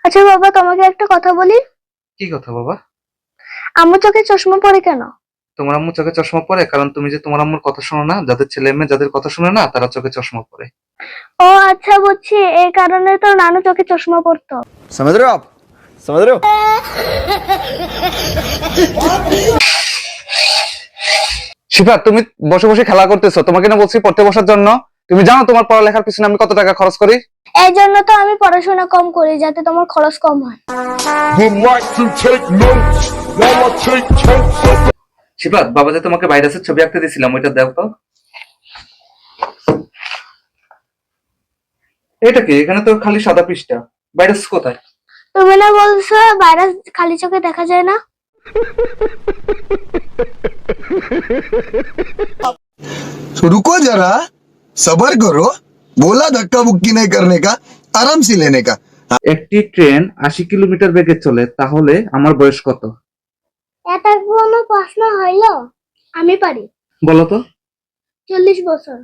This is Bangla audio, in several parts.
আচ্ছা বাবা, তোমাকে একটা কথা বলি। কি কথা বাবা? আম্মু চোখে চশমা পরে কেন? তোমার আম্মু চোখে চশমা পরে কারণ তুমি যে তোমার আম্মুর কথা শোনো না, যাদের ছেলে মেয়ে যাদের কথা শোনে না তারা চোখে চশমা পরে। ও আচ্ছা, বুঝছি, এই কারণে তো নানু চোখে চশমা পরতো। समझ रहे हो आप? समझ रहे हो? শিফা, তুমি বসে বসে খেলা করতেছো, তোমাকে না বলছি পড়তে বসার জন্য? তুমি জানো তোমার পড়ালেখার পিছনে আমি কত টাকা খরচ করি? এই জন্য তো আমি পড়াশোনা কম করি, যাতে তোমার খরচ কম হয়। Would like to take notes while I take totes of শিফা, বাবা যে তোমাকে ভাইরাসের ছবি আঁকতে দিয়েছিলাম ওইটা দাও তো। এটা কি? এখানে তো খালি সাদা পৃষ্ঠা, ভাইরাস কোথায়? তুমি না বলছো ভাইরাস খালি চোখে দেখা যায় না? तो रुको जरा, सबर करो। बोला धक्का बुक्की नहीं करने का, आराम से लेने का। একটি ট্রেন 80 কিলোমিটার বেগে চলে, তাহলে আমার বয়স কত? এটা কোনো প্রশ্ন হইলো? আমি পারি। বলো তো। 40 বছর।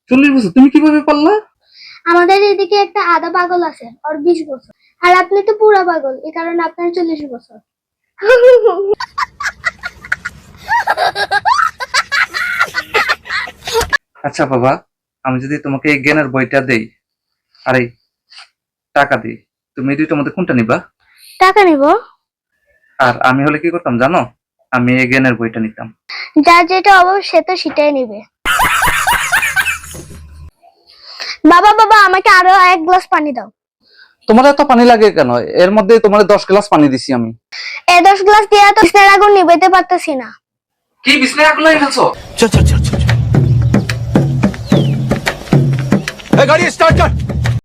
40 বছর? তুমি কিভাবে পারলা? আমাদের এদিকে একটা আধা পাগল আছে, ওর 20 বছর। আর আপনি তো পুরা পাগল, এই কারণে আপনার 40 বছর। আচ্ছা বাবা, আমি যদি তোমাকে এই জ্ঞানের বইটা দেই আর এই টাকা দিই, তুমি এই দুইটার মধ্যে কোনটা নিবা? টাকা নিব। আর আমি হলে কি করতাম জানো? আমি এই জ্ঞানের বইটা নিতাম। যার যেটা অভাব সে তো সেটাই নিবে। বাবা বাবা, আমাকে আরো 1 গ্লাস পানি দাও। তোমার এত পানি লাগে কেন? এর মধ্যে তোমার 10 গ্লাস পানি দিছি আমি। এই 10 গ্লাস দিয়ে তো বিছনার আগুন নিভাইতে পারতেছি না। কি বিছনায় আগুন লাগিয়ে ফেলছো? चल चल चल चल ए, गाड़ी स्टार्ट कर।